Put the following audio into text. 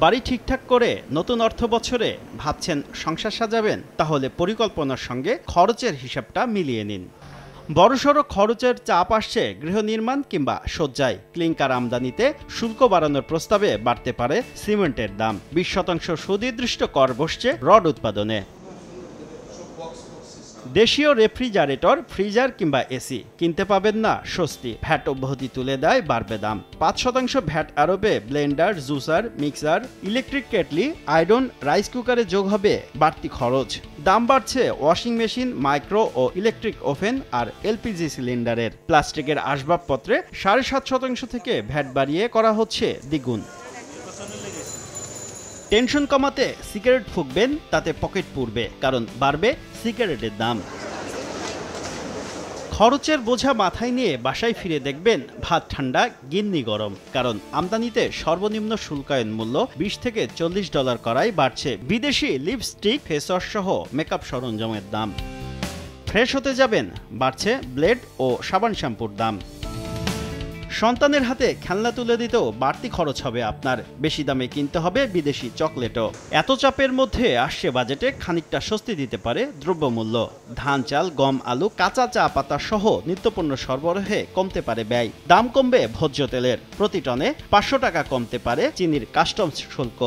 বাড়ি ঠিকঠাক করে নতুন অর্থ বছরে ভাবছেন সংসার সাজাবেন, তাহলে পরিকল্পনার সঙ্গে খরচের হিসাবটা মিলিয়ে নিন। বড়সড় খরচের চাপ আসছে গৃহ নির্মাণ কিংবা সজ্জায়। ক্লিংকার আমদানিতে শুল্ক বাড়ানোর প্রস্তাবে বাড়তে পারে সিমেন্টের দাম। 20% সুনির্দিষ্ট কর বসছে রড উৎপাদনে। দেশীয় রেফ্রিজারেটর, ফ্রিজার কিংবা এসি কিনতে পাবেন না স্বস্তি। ভ্যাট অব্যাহতি তুলে দেয়, বাড়বে দাম। 5% ভ্যাট আরোপে blender, juicer, mixer, electric kettle, iron, rice কুকারে যোগ হবে বাড়তি খরচ। দাম বাড়ছে ওয়াশিং মেশিন, মাইক্রো ও ইলেকট্রিক ওভেন আর এলপিজি সিলিন্ডারের। প্লাস্টিকের আসবাবপত্রে 7.5% থেকে ভ্যাট বাড়িয়ে করা হচ্ছে দ্বিগুণ। টেনশন কমাতে সিগারেট ফুঁকবেন, তাতে পকেট পুড়বে, কারণ বাড়বে সিগারেটের দাম। খরচের বোঝা মাথায় নিয়ে বাসায় ফিরে দেখবেন ভাত ঠান্ডা, গিন্নি গরম। কারণ আমদানিতে সর্বনিম্ন শুল্কায়ন মূল্য $20 থেকে $40 করায় বাড়ছে বিদেশি লিপস্টিক, ফেসওয়াশ সহ মেকআপ সরঞ্জামের দাম। ফ্রেশ হতে যাবেন, বাড়ছে ব্লেড ও সাবান শ্যাম্পুর দাম। সন্তানের হাতে খেলনা তুলে দিতেও বাড়তি খরচ হবে আপনার। বেশি দামে কিনতে হবে বিদেশি চকলেটও। এত চাপের মধ্যে আসছে বাজেটে খানিকটা স্বস্তি দিতে পারে দ্রব্যমূল্য। ধান, চাল, গম, আলু, কাঁচা চা পাতা সহ নিত্যপণ্য সরবরাহে কমতে পারে ব্যয়। দাম কমবে ভোজ্য তেলের। প্রতি টনে 500 টাকা কমতে পারে চিনির কাস্টমস শুল্ক।